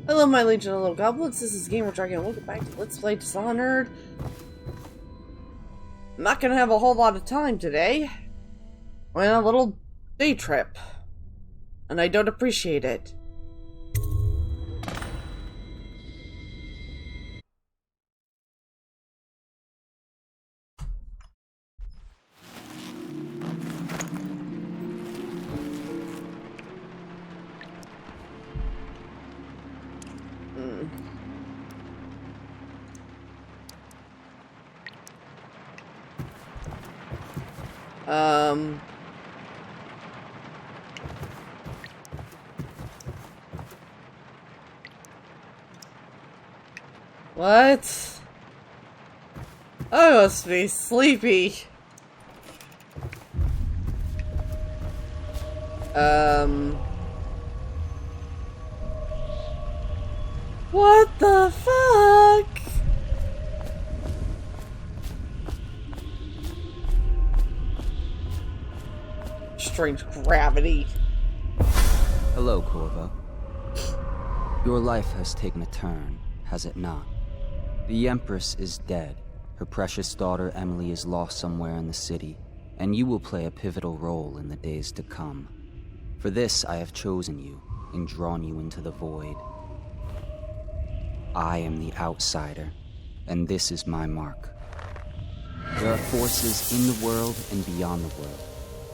Hello, my legion of little goblins. This is Gamer Dragon. Welcome back to Let's Play Dishonored. I'm not gonna have a whole lot of time today. We're on a little day trip, and I don't appreciate it. Um... What? I must be sleepy. What the fuck? Strange gravity. Hello, Corvo. Your life has taken a turn, has it not? The Empress is dead. Her precious daughter Emily is lost somewhere in the city, and you will play a pivotal role in the days to come. For this, I have chosen you and drawn you into the void. I am the outsider, and this is my mark. There are forces in the world and beyond the world.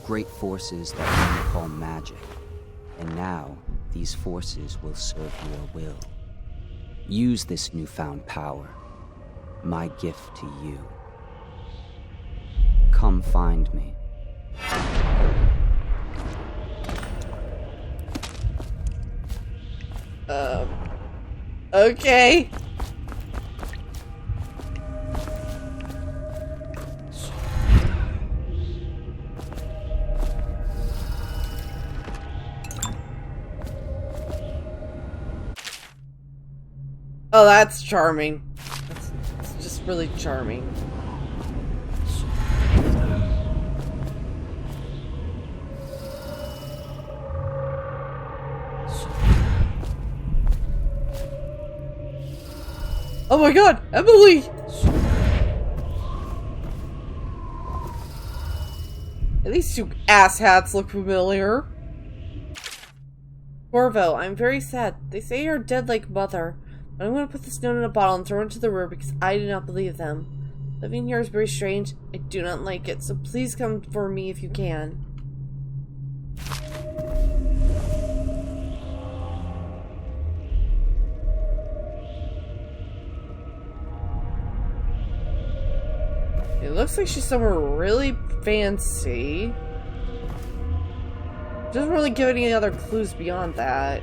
Great forces that many call magic. And now, these forces will serve your will. Use this newfound power, my gift to you. Come find me. Okay. Oh, that's charming. That's just really charming. Oh my god, Emily! At least you asshats look familiar. Corvo, I'm very sad. They say you're dead like mother. But I'm going to put this note in a bottle and throw it into the river because I do not believe them. Living here is very strange. I do not like it, so please come for me if you can. It looks like she's somewhere really fancy. Doesn't really give any other clues beyond that.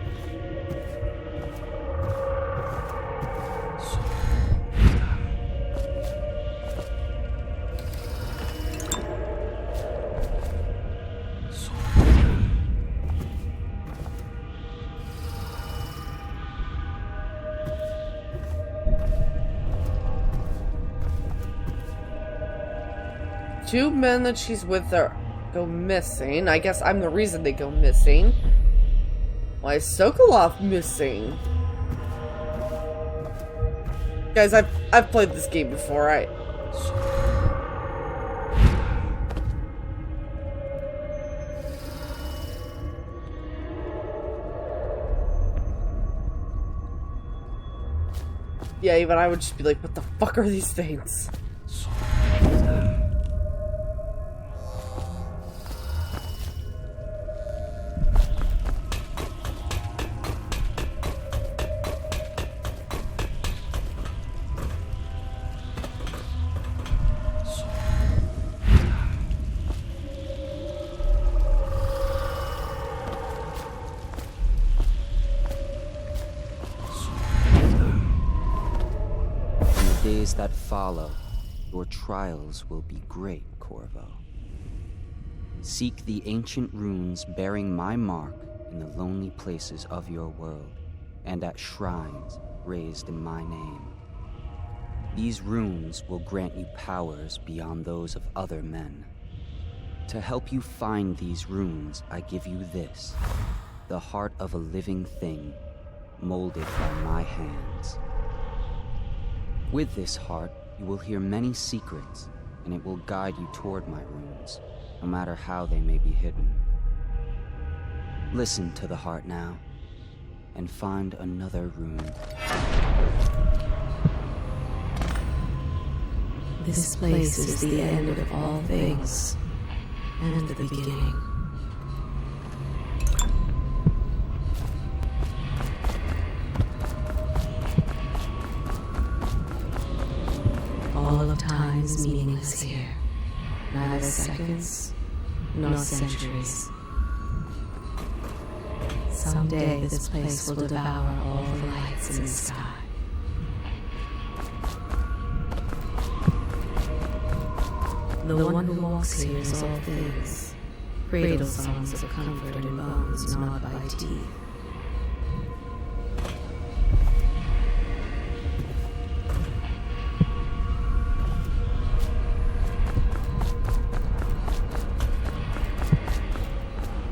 Two men that she's with go missing. I guess I'm the reason they go missing. Why is Sokolov missing? Guys, I've played this game before. Yeah, even I would just be like, what the fuck are these things? Days that follow, your trials will be great, Corvo. Seek the ancient runes bearing my mark in the lonely places of your world, and at shrines raised in my name. These runes will grant you powers beyond those of other men. To help you find these runes, I give you this, the heart of a living thing. molded by my hands. With this heart, you will hear many secrets, and it will guide you toward my runes, no matter how they may be hidden. Listen to the heart now, and find another rune. This place is the end of all things, and the beginning. All of time is meaningless here. Neither seconds, nor centuries. Someday this place will devour all the lights in the sky. The one who walks here is all things. Cradle songs of comfort and bones gnawed by teeth.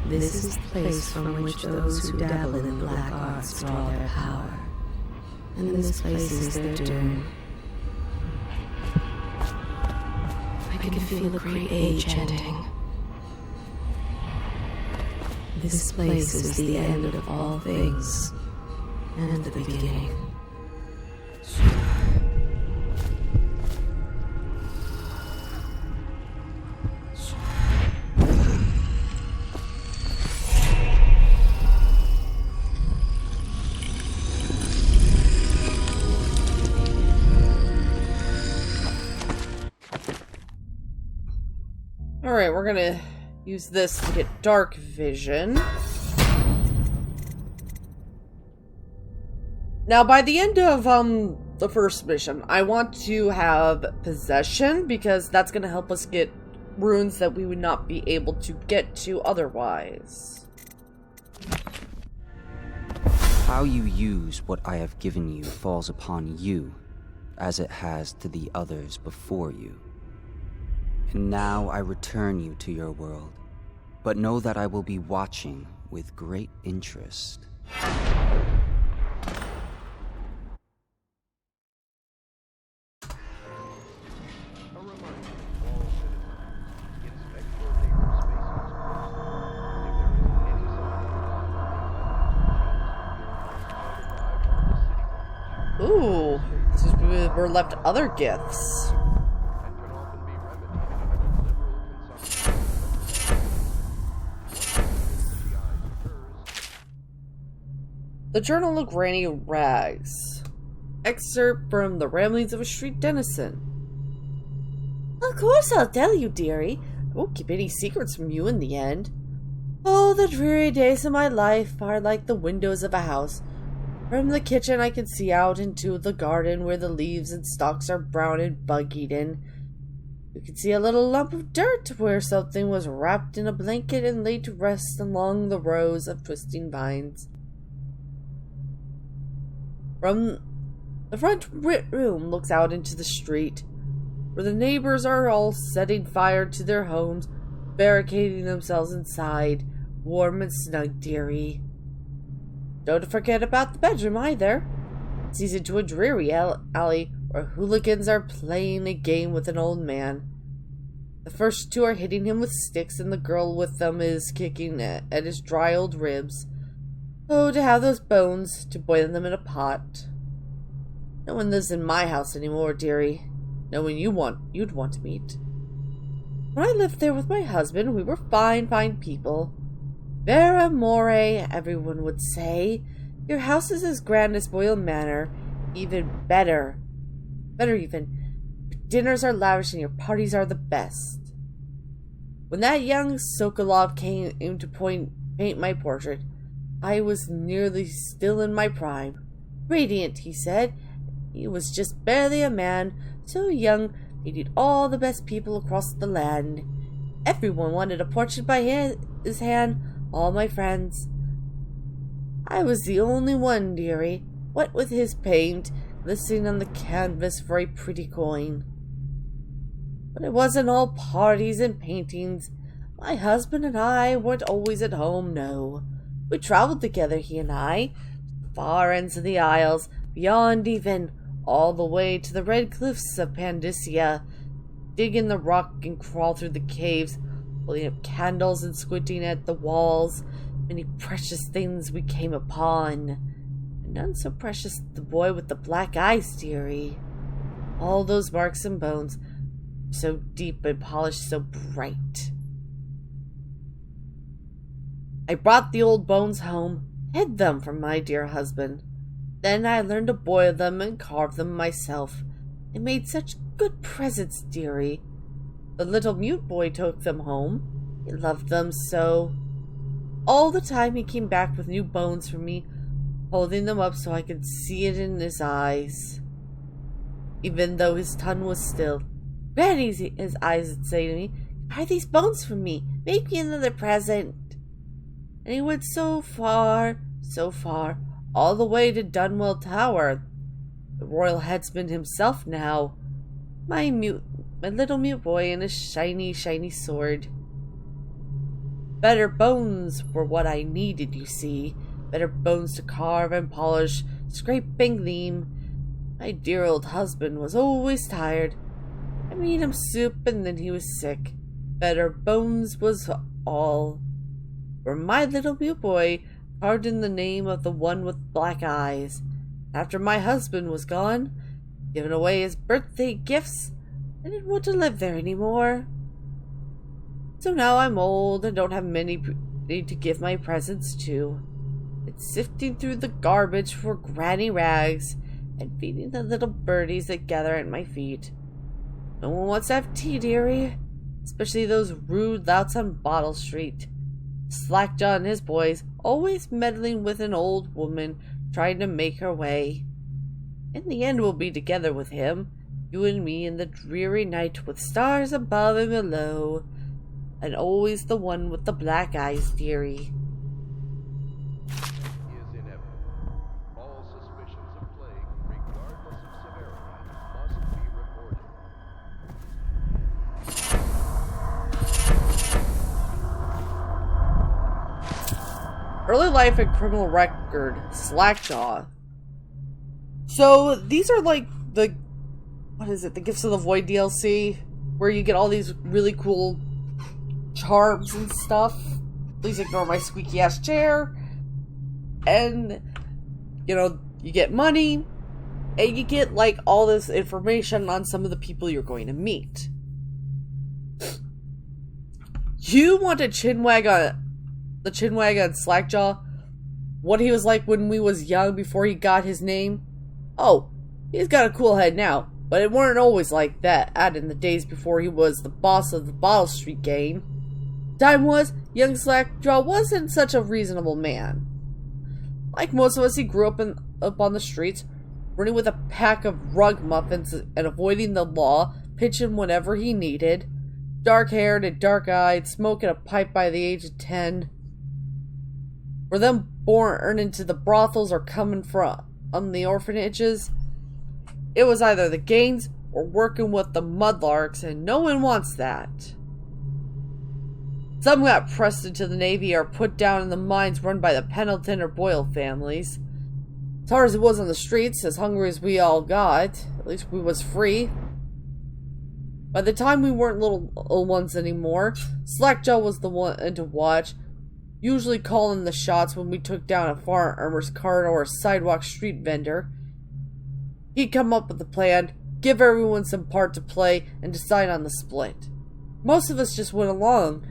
This is the place from which those who dabble in the black arts draw their power. And this place is their doom. I can feel a great age ending. This place is the end of all things, and the beginning. Alright, we're gonna use this to get dark vision. Now, by the end of the first mission, I want to have possession, because that's gonna help us get runes that we would not be able to get to otherwise. How you use what I have given you falls upon you, as it has to the others before you. And now I return you to your world, but know that I will be watching with great interest. Ooh, we're left other gifts. The Journal of Granny Rags. Excerpt from The Ramblings of a Street Denizen. Of course I'll tell you, dearie. I won't keep any secrets from you in the end. Oh, the dreary days of my life are like the windows of a house. From the kitchen I can see out into the garden where the leaves and stalks are brown and bug-eaten. You can see a little lump of dirt where something was wrapped in a blanket and laid to rest along the rows of twisting vines. From the front room looks out into the street, where the neighbors are all setting fire to their homes, barricading themselves inside, warm and snug, dearie. Don't forget about the bedroom either. It's into a dreary alley where hooligans are playing a game with an old man. The first two are hitting him with sticks, and the girl with them is kicking at his dry old ribs. Oh, to have those bones, to boil them in a pot. No one lives in my house anymore, dearie. No one you'd want to meet. When I lived there with my husband, we were fine people. Vera more, everyone would say. Your house is as grand as Boyle Manor, even better. Better even. Your dinners are lavish and your parties are the best. When that young Sokolov came to paint my portrait, I was nearly still in my prime. Radiant, he said. He was just barely a man, so young, painted all the best people across the land. Everyone wanted a portrait by his hand, all my friends. I was the only one, dearie, what with his paint, glistening on the canvas for a pretty coin. But it wasn't all parties and paintings. My husband and I weren't always at home, no. We traveled together, he and I, far ends of the Isles, beyond even, all the way to the red cliffs of Pandysia. Dig in the rock and crawl through the caves, holding up candles and squinting at the walls. Many precious things we came upon. And none so precious as the boy with the black eyes, dearie. All those marks and bones, so deep and polished, so bright. I brought the old bones home, hid them from my dear husband. Then I learned to boil them and carve them myself. I made such good presents, dearie. The little mute boy took them home. He loved them so. All the time he came back with new bones for me, holding them up so I could see it in his eyes. Even though his tongue was still. "Granny," his eyes would say to me, "carve these bones for me. Make me another present." And he went so far, all the way to Dunwell Tower. The royal headsman himself now. My little mute boy and his shiny, shiny sword. Better bones were what I needed, you see. Better bones to carve and polish, scrape and gleam. My dear old husband was always tired. I made him soup and then he was sick. Better bones was all. For my little mute boy carved in the name of the one with black eyes. After my husband was gone, giving away his birthday gifts, I didn't want to live there anymore. So now I'm old and don't have many to give my presents to. It's sifting through the garbage for granny rags and feeding the little birdies that gather at my feet. No one wants to have tea, dearie, especially those rude louts on Bottle Street. Slackjaw and his boys, always meddling with an old woman trying to make her way. In the end we'll be together with him, you and me in the dreary night with stars above and below, and always the one with the black eyes, dearie. Is inevitable. All suspicions of plague, regardless of severity, must be reported. Early life and criminal record, Slackjaw. So these are like the, the Gifts of the Void DLC, where you get all these really cool charms and stuff. Please ignore my squeaky ass chair. And, you get money, and you get like all this information on some of the people you're going to meet. You want to chinwag on Slackjaw, what he was like when we was young before he got his name? Oh, he's got a cool head now, but it weren't always like that in the days before he was the boss of the Bottle Street gang. Time was, young Slackjaw wasn't such a reasonable man. Like most of us, he grew up on the streets, running with a pack of rug muffins and avoiding the law, pitching whenever he needed. Dark-haired and dark-eyed, smoking a pipe by the age of 10. Were them born into the brothels or coming from the orphanages? It was either the gangs or working with the mudlarks, and no one wants that. Some got pressed into the Navy or put down in the mines run by the Pendleton or Boyle families. As hard as it was on the streets, as hungry as we all got, at least we was free. By the time we weren't little ones anymore, Slackjaw was the one to watch, usually calling the shots when we took down a farmer's cart or a sidewalk street vendor. He'd come up with a plan, give everyone some part to play, and decide on the split. Most of us just went along,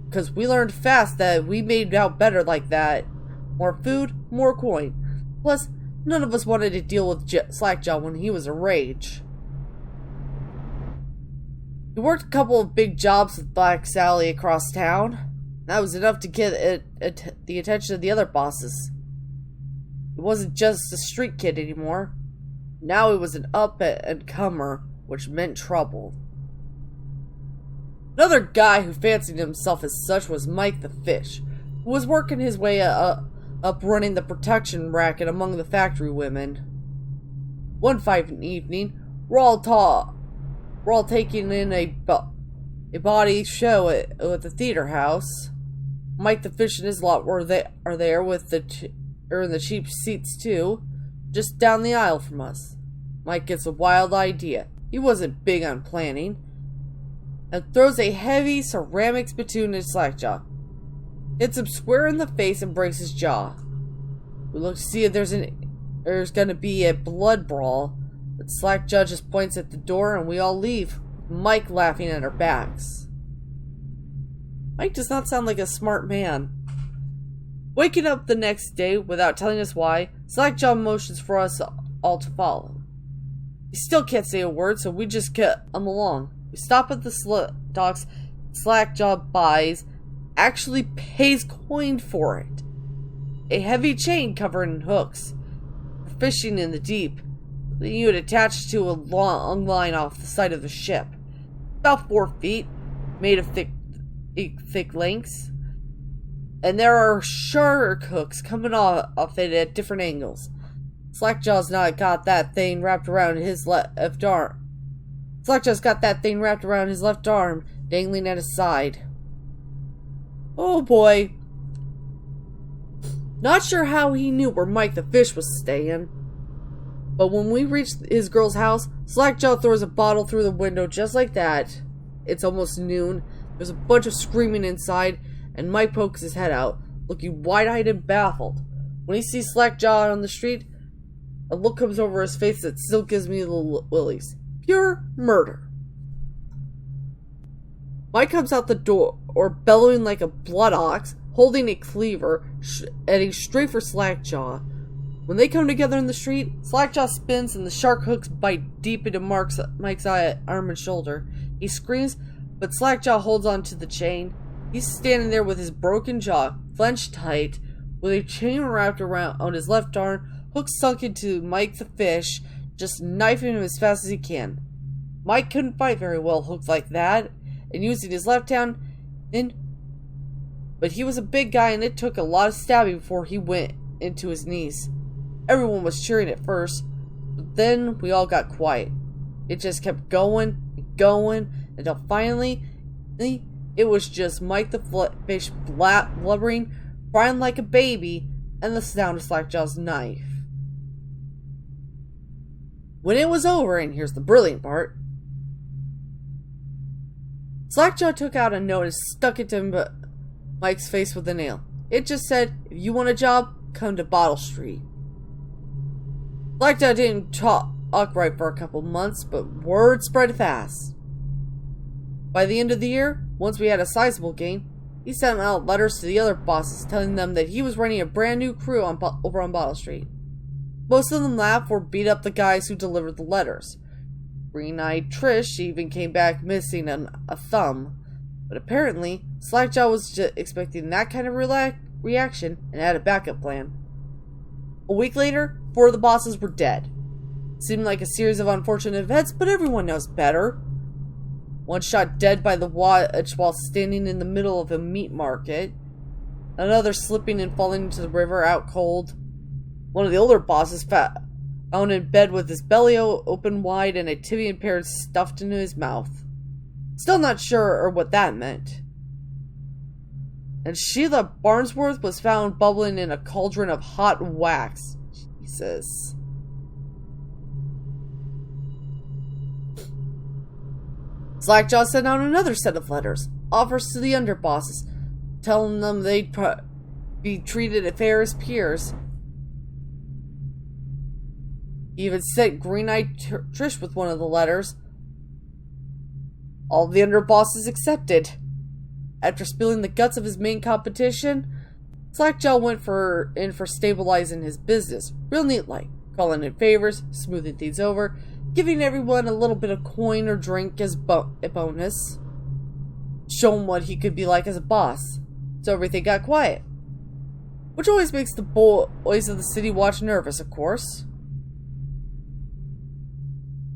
because we learned fast that we made out better like that. More food, more coin. Plus, none of us wanted to deal with Slackjaw when he was a rage. He worked a couple of big jobs with Black Sally across town. That was enough to get the attention of the other bosses. He wasn't just a street kid anymore. Now he was an up-and-comer, which meant trouble. Another guy who fancied himself as such was Mike the Fish, who was working his way up running the protection racket among the factory women. One fine evening, we're all taking in a body show at the theater house. Mike the Fish and his lot are there with in the cheap seats too, just down the aisle from us. Mike gets a wild idea. He wasn't big on planning, and throws a heavy ceramic spittoon at Slackjaw. Hits him square in the face and breaks his jaw. We look to see if there's gonna be a blood brawl, but Slackjaw just points at the door and we all leave, Mike laughing at our backs. Mike does not sound like a smart man. Waking up the next day without telling us why, Slackjaw motions for us all to follow. He still can't say a word, so we just get him along. We stop at the docks. Slackjaw buys, actually pays coin for it. A heavy chain covered in hooks. For fishing in the deep. That you would attach to a long line off the side of the ship. About 4 feet, made of thick lengths. And there are shark hooks coming off it at different angles. Slackjaw's not got that thing wrapped around his left arm. Slackjaw's got that thing wrapped around his left arm, dangling at his side. Oh boy. Not sure how he knew where Mike the fish was staying. But when we reach his girl's house, Slackjaw throws a bottle through the window just like that. It's almost noon. There's a bunch of screaming inside, and Mike pokes his head out, looking wide-eyed and baffled. When he sees Slackjaw on the street, a look comes over his face that still gives me the willies. Pure murder. Mike comes out the door, bellowing like a blood ox, holding a cleaver, heading straight for Slackjaw. When they come together in the street, Slackjaw spins and the shark hooks bite deep into Mike's arm and shoulder. He screams, but Slackjaw holds on to the chain. He's standing there with his broken jaw clenched tight, with a chain wrapped around his left arm, hooks sunk into Mike the fish, just knifing him as fast as he can. Mike couldn't fight very well hooked like that, and using his left hand, but he was a big guy and it took a lot of stabbing before he went into his knees. Everyone was cheering at first, but then we all got quiet. It just kept going and going until finally it was just Mike the fish blubbering, crying like a baby, and the sound of Slackjaw's knife. When it was over, and here's the brilliant part, Slackjaw took out a note and stuck it to Mike's face with a nail. It just said, "If you want a job, come to Bottle Street." Slackjaw didn't talk right for a couple months, but word spread fast. By the end of the year, once we had a sizable gain, he sent out letters to the other bosses telling them that he was running a brand new crew over on Bottle Street. Most of them laughed or beat up the guys who delivered the letters. Green-eyed Trish even came back missing a thumb. But apparently, Slackjaw was just expecting that kind of reaction and had a backup plan. A week later, 4 of the bosses were dead. Seemed like a series of unfortunate events, but everyone knows better. One shot dead by the watch while standing in the middle of a meat market. Another slipping and falling into the river out cold. One of the older bosses found in bed with his belly open wide and a tibian pear stuffed into his mouth. Still not sure what that meant. And Sheila Barnsworth was found bubbling in a cauldron of hot wax. Jesus. Slackjaw sent out another set of letters, offers to the underbosses, telling them they'd be treated as fair as peers. He even sent Green-Eyed Trish with one of the letters. All the underbosses accepted. After spilling the guts of his main competition, Slackjaw went in for stabilizing his business, real neat-like, calling in favors, smoothing things over, giving everyone a little bit of coin or drink as a bonus, showing what he could be like as a boss. So everything got quiet, which always makes the boys of the city watch nervous, of course.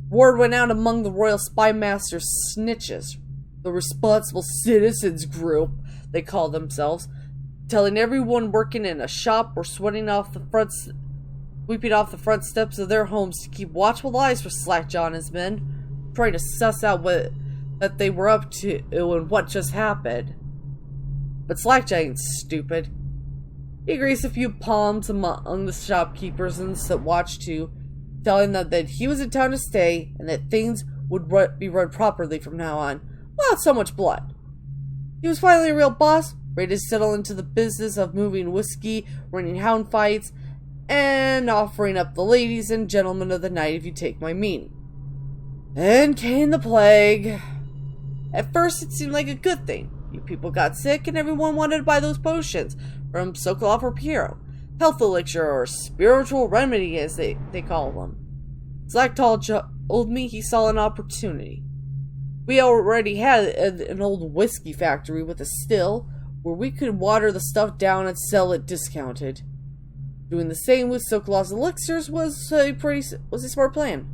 Word went out among the Royal Spy Master's snitches, the Responsible Citizens Group, they call themselves, telling everyone working in a shop or sweeping off the front steps of their homes to keep watchful eyes for Slackjaw and his men, trying to suss out what that they were up to and what just happened. But Slackjaw ain't stupid. He greased a few palms among the shopkeepers and the watch too, telling them that he was in town to stay and that things would be run properly from now on, without so much blood. He was finally a real boss, ready to settle into the business of moving whiskey, running hound fights, and offering up the ladies and gentlemen of the night if you take my meaning. Then came the plague. At first it seemed like a good thing. You people got sick and everyone wanted to buy those potions from Sokolov or Piero. Health elixir or spiritual remedy as they call them. Zlaktal told me he saw an opportunity. We already had an old whiskey factory with a still where we could water the stuff down and sell it discounted. Doing the same with Sokolov's elixirs was a smart plan.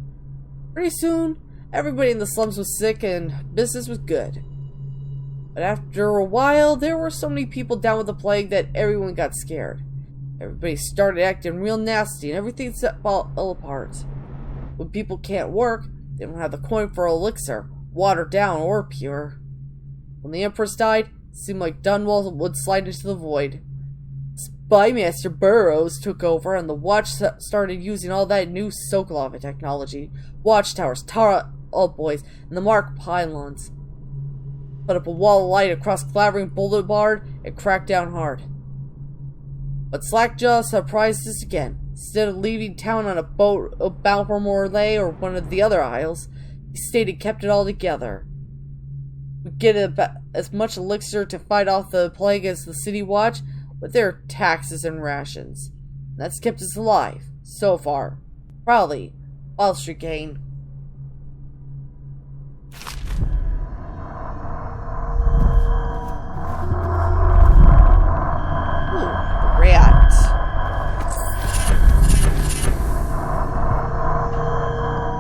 Pretty soon, everybody in the slums was sick and business was good. But after a while, there were so many people down with the plague that everyone got scared. Everybody started acting real nasty and everything fell apart. When people can't work, they don't have the coin for elixir, watered down or pure. When the Empress died, it seemed like Dunwall would slide into the void. Spymaster Burroughs took over and the watch started using all that new Sokolov technology. Watchtowers, Tara Boys, and the Mark pylons. Put up a wall of light across Clavering Boulevard and cracked down hard. But Slackjaw surprised us again. Instead of leaving town on a boat bound for Morlaix or one of the other isles, he stayed and kept it all together. We get as much elixir to fight off the plague as the city watch with their taxes and rations. And that's kept us alive, so far. Proudly, Wall Street Gang.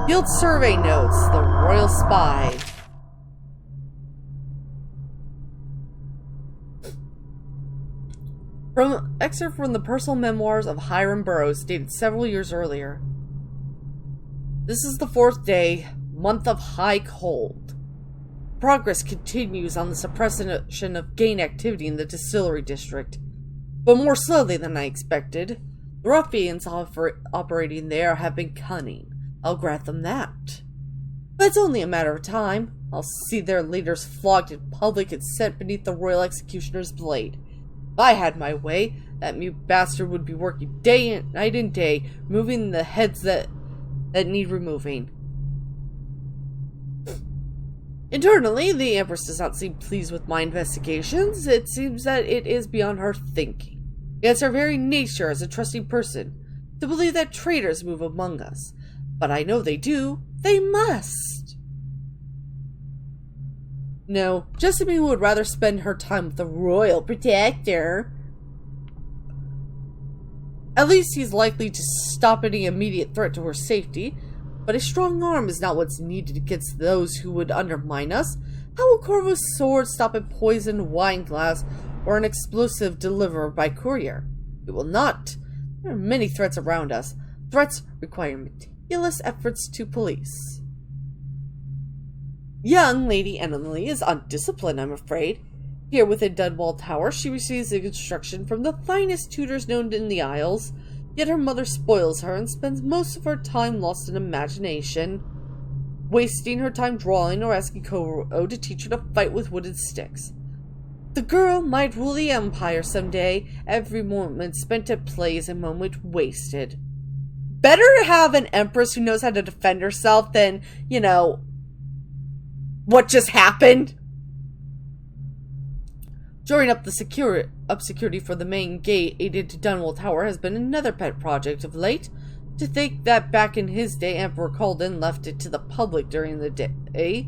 Field survey notes, the Royal Spy. Excerpt from the personal memoirs of Hiram Burroughs, dated several years earlier. This is the 4th day, month of high cold. Progress continues on the suppression of gang activity in the distillery district, but more slowly than I expected. The ruffians operating there have been cunning. I'll grant them that. But it's only a matter of time. I'll see their leaders flogged in public and sent beneath the royal executioner's blade. If I had my way, that mute bastard would be working night and day, moving the heads that need removing. Internally, the Empress does not seem pleased with my investigations. It seems that it is beyond her thinking. It's her very nature as a trusting person to believe that traitors move among us. But I know they do. They must. No, Jessamine would rather spend her time with the royal protector. At least he's likely to stop any immediate threat to her safety. But a strong arm is not what's needed against those who would undermine us. How will Corvo's sword stop a poisoned wine glass or an explosive delivered by courier? It will not. There are many threats around us. Threats require meticulous efforts to police. Young Lady Emily is undisciplined, I'm afraid. Here within Dunwall Tower, she receives instruction from the finest tutors known in the Isles, yet her mother spoils her and spends most of her time lost in imagination, wasting her time drawing or asking Corvo to teach her to fight with wooden sticks. The girl might rule the Empire someday. Every moment spent at play is a moment wasted. Better to have an empress who knows how to defend herself than, what just happened. Drawing up security for the main gate aided to Dunwall Tower has been another pet project of late. To think that back in his day, Emperor Calden left it to the public during the day,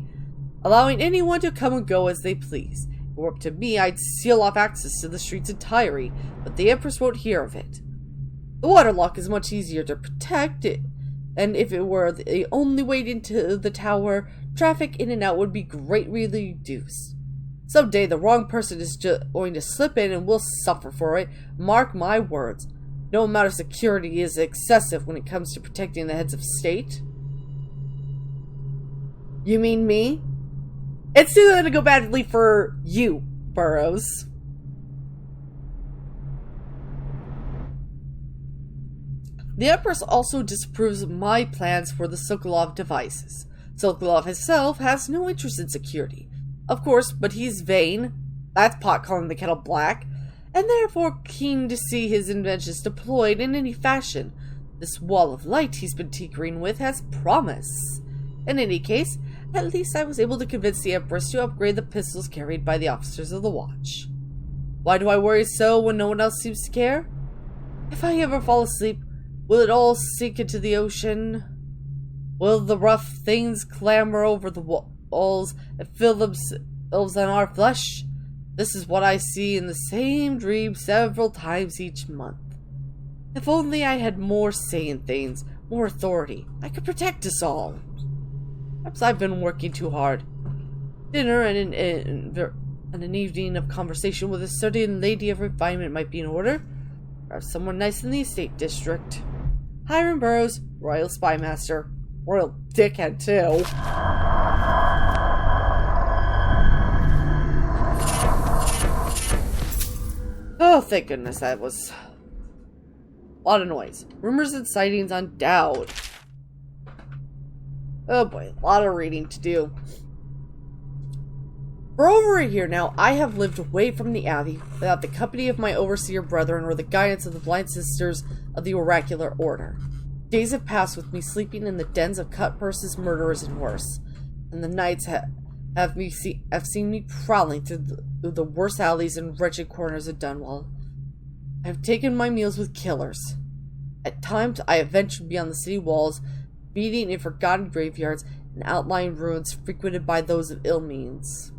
allowing anyone to come and go as they please. If it were up to me, I'd seal off access to the streets entirely, but the Empress won't hear of it. The waterlock is much easier to protect, and if it were the only way into the tower, traffic in and out would be greatly reduced. Someday the wrong person is going to slip in and we'll suffer for it. Mark my words. No amount of security is excessive when it comes to protecting the heads of state. You mean me? It's still going to go badly for you, Burroughs. The Empress also disapproves of my plans for the Sokolov devices. Sokolov himself has no interest in security, of course, but he's vain, that's pot calling the kettle black, and therefore keen to see his inventions deployed in any fashion. This wall of light he's been tinkering with has promise. In any case, at least I was able to convince the Empress to upgrade the pistols carried by the officers of the watch. Why do I worry so when no one else seems to care? If I ever fall asleep, will it all sink into the ocean? Will the rough things clamber over the walls and fill themselves on our flesh? This is what I see in the same dream several times each month. If only I had more say in things, more authority, I could protect us all. Perhaps I've been working too hard. Dinner and an evening of conversation with a certain lady of refinement might be in order. Perhaps someone nice in the estate district. Hiram Burroughs, Royal Spymaster. Royal dickhead, too. Oh, thank goodness that was a lot of noise. Rumors and sightings on Dowd. Oh boy, a lot of reading to do. For over a year now, I have lived away from the Abbey, without the company of my overseer brethren or the guidance of the blind sisters of the oracular order. Days have passed with me sleeping in the dens of cut purses, murderers, and worse, and the nights have seen me prowling through the worst alleys and wretched corners of Dunwall. I have taken my meals with killers. At times, I have ventured beyond the city walls, meeting in forgotten graveyards and outlying ruins frequented by those of ill means.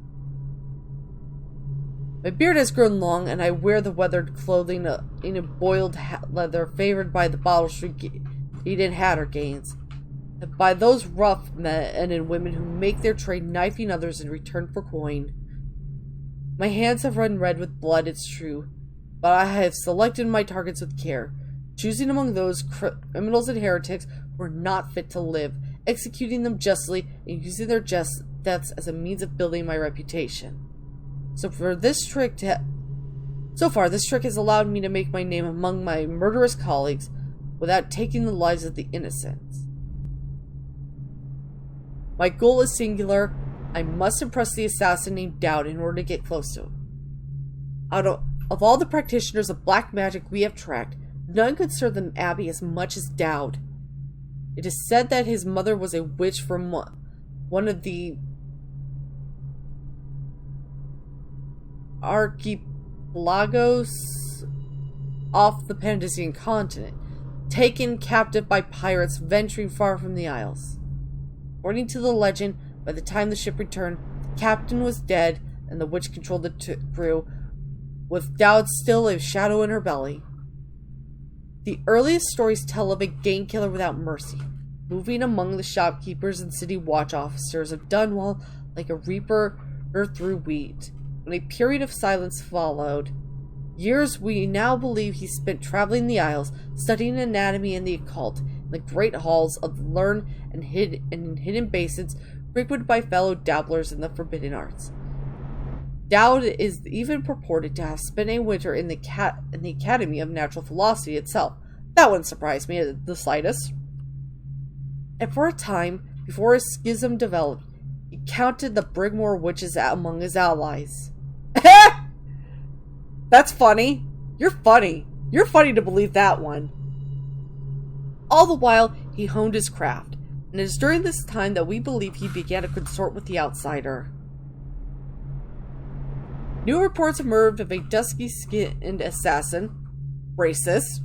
My beard has grown long, and I wear the weathered clothing in a boiled leather favored by the Bottle Street Eden Hatter gains, and by those rough men and women who make their trade knifing others in return for coin. My hands have run red with blood, it's true, but I have selected my targets with care, choosing among those criminals and heretics who are not fit to live, executing them justly, and using their deaths as a means of building my reputation. So far, this trick has allowed me to make my name among my murderous colleagues without taking the lives of the innocent. My goal is singular. I must impress the assassin named Dowd in order to get close to him. Out of all the practitioners of black magic we have tracked, none could serve the Abbey as much as Dowd. It is said that his mother was a witch from one of the archipelagos off the Pandasian continent, taken captive by pirates venturing far from the Isles. According to the legend, by the time the ship returned, the captain was dead and the witch controlled the crew, with Dowd still a shadow in her belly. The earliest stories tell of a gang killer without mercy, moving among the shopkeepers and city watch officers of Dunwall like a reaper through wheat. When a period of silence followed, years we now believe he spent traveling the Isles, studying anatomy and the occult, in the great halls of the learned and hidden basins frequented by fellow dabblers in the forbidden arts. Dowd is even purported to have spent a winter in the Academy of Natural Philosophy itself. That wouldn't surprise me the slightest. And for a time, before his schism developed, he counted the Brigmore witches among his allies. That's funny. You're funny. You're funny to believe that one. All the while, he honed his craft, and it is during this time that we believe he began to consort with the outsider. New reports emerged of a dusky-skinned assassin, racist,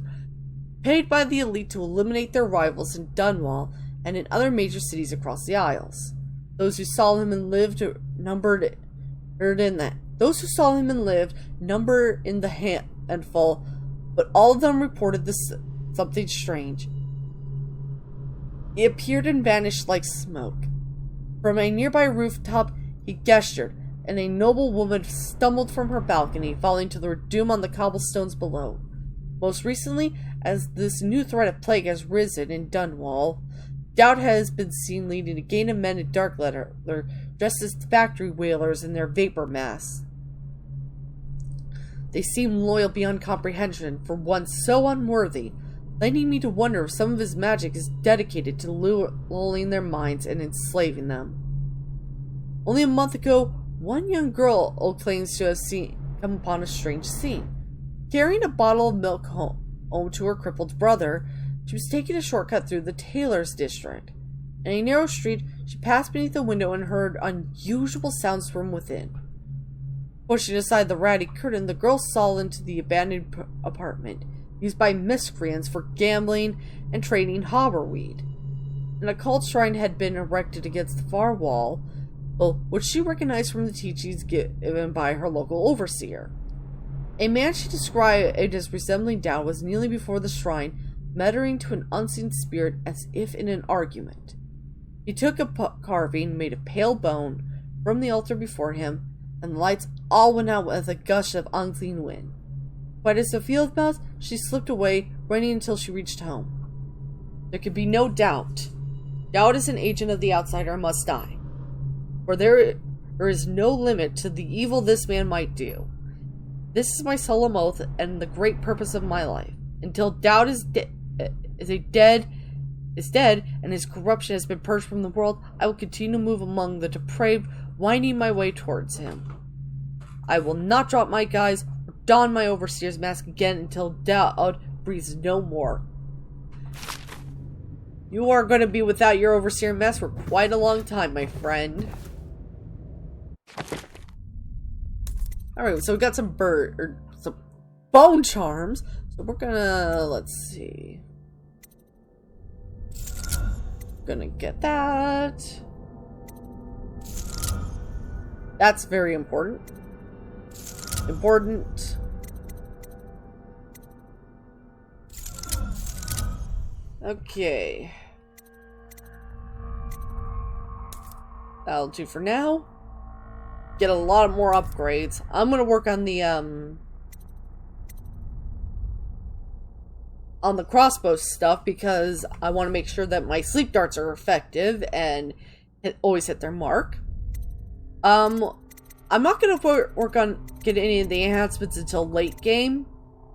paid by the elite to eliminate their rivals in Dunwall and in other major cities across the Isles. Those who saw him and lived numbered in the handful, but all of them reported something strange. He appeared and vanished like smoke. From a nearby rooftop, he gestured, and a noble woman stumbled from her balcony, falling to their doom on the cobblestones below. Most recently, as this new threat of plague has risen in Dunwall, Dowd has been seen leading a gang of men in dark leather, dressed as factory whalers in their vapor masks. They seem loyal beyond comprehension for one so unworthy, leading me to wonder if some of his magic is dedicated to lulling their minds and enslaving them. Only a month ago, one young girl claims to have come upon a strange scene. Carrying a bottle of milk home to her crippled brother, she was taking a shortcut through the tailor's district. In a narrow street, she passed beneath the window and heard unusual sounds from within. Pushing aside the ratty curtain, the girl saw into the abandoned apartment, used by miscreants for gambling and trading hobberweed. An occult shrine had been erected against the far wall, which she recognized from the teachings given by her local overseer. A man she described as resembling Tao was kneeling before the shrine, muttering to an unseen spirit as if in an argument. He took a carving made of pale bone from the altar before him, and the lights all went out with a gush of unclean wind. Quite as a field mouse, she slipped away, running until she reached home. There could be no doubt. Doubt is an agent of the outsider and must die. For there is no limit to the evil this man might do. This is my solemn oath and the great purpose of my life. Until doubt is dead and his corruption has been purged from the world, I will continue to move among the depraved, winding my way towards him. I will not drop my guise or don my overseer's mask again until doubt breathes no more. You are going to be without your overseer mask for quite a long time, my friend. Alright, so we got some bone charms. So we're gonna, let's see. Gonna get that. That's very important. Okay. That'll do for now. Get a lot more upgrades. I'm gonna work on the crossbow stuff because I want to make sure that my sleep darts are effective and always hit their mark. I'm not gonna work on getting any of the enhancements until late game,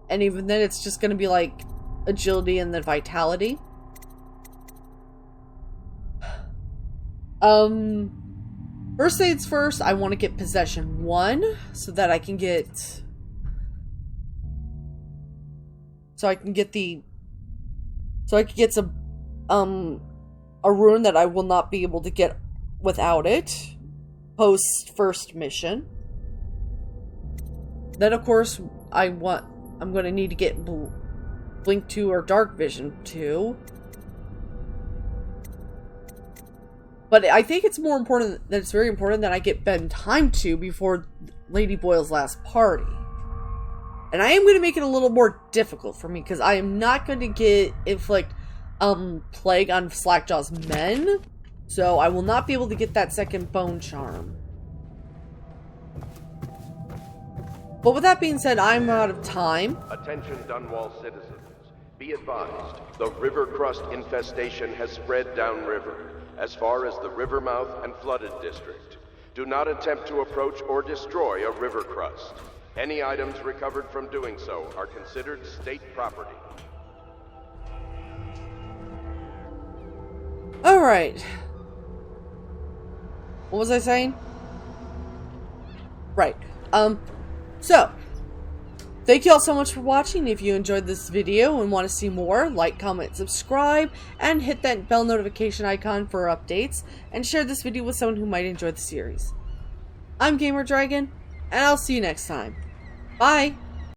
and even then it's just gonna be like agility and then vitality. First things first, I want to get possession 1 so that I can get some a rune that I will not be able to get without it post first mission. Then of course I'm going to need to get Blink 2 or Dark Vision 2. But I think it's more important that it's very important that I get Bend Time 2 before Lady Boyle's last party. And I am going to make it a little more difficult for me because I am not going to inflict plague on Slackjaw's men. So I will not be able to get that second bone charm. But with that being said, I'm out of time. Attention Dunwall citizens. Be advised, the river crust infestation has spread downriver, as far as the river mouth and flooded district. Do not attempt to approach or destroy a river crust. Any items recovered from doing so are considered state property. Alright. What was I saying? Right. So, thank you all so much for watching. If you enjoyed this video and want to see more, like, comment, subscribe, and hit that bell notification icon for updates, and share this video with someone who might enjoy the series. I'm Gamer Dragon, and I'll see you next time. Bye!